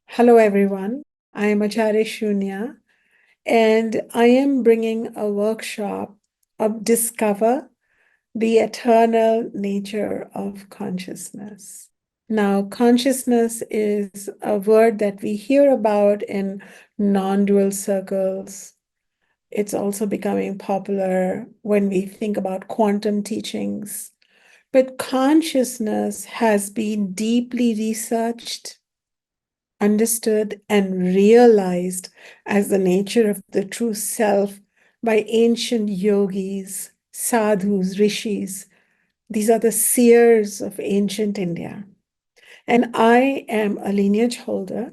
Hello, everyone. I am Acharya Shunya, and I am bringing a workshop of Discover the Eternal Nature of Consciousness. Now, consciousness is a word that we hear about in non-dual circles. It's also becoming popular when we think about quantum teachings. But consciousness has been deeply researched, understood, and realized as the nature of the true self by ancient yogis, sadhus, rishis. These are the seers of ancient India. And I am a lineage holder.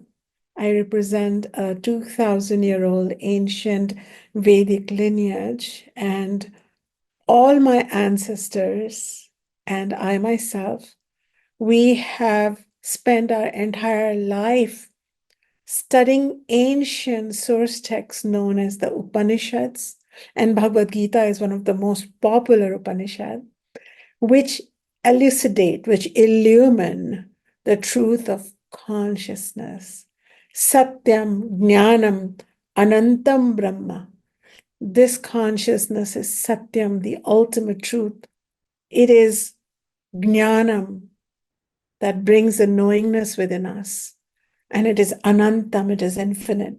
I represent a 2,000-year-old ancient Vedic lineage, and all my ancestors and I myself, we have spent our entire life studying ancient source texts known as the Upanishads, and Bhagavad Gita is one of the most popular Upanishads, which elucidate, which illumine the truth of consciousness. Satyam, Jnanam, Anantam Brahma. This consciousness is Satyam, the ultimate truth. It is Jnanam that brings a knowingness within us. And it is Anantam, it is infinite.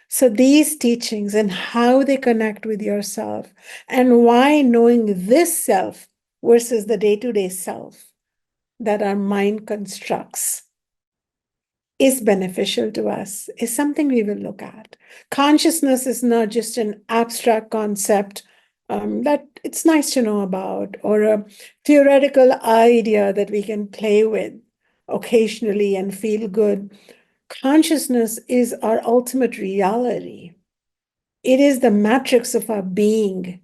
So these teachings and how they connect with yourself and why knowing this self versus the day-to-day self that our mind constructs is beneficial to us is something we will look at. Consciousness is not just an abstract concept that it's nice to know about, or a theoretical idea that we can play with occasionally and feel good. Consciousness is our ultimate reality. It is the matrix of our being.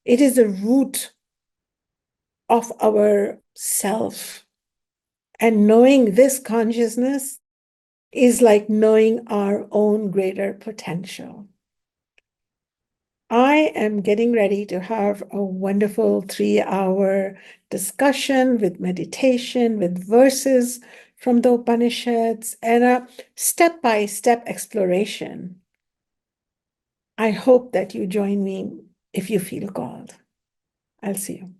It is the root of our self. And knowing this consciousness is like knowing our own greater potential. I am getting ready to have a wonderful 3-hour discussion with meditation, with verses from the Upanishads, and a step-by-step exploration. I hope that you join me if you feel called. I'll see you.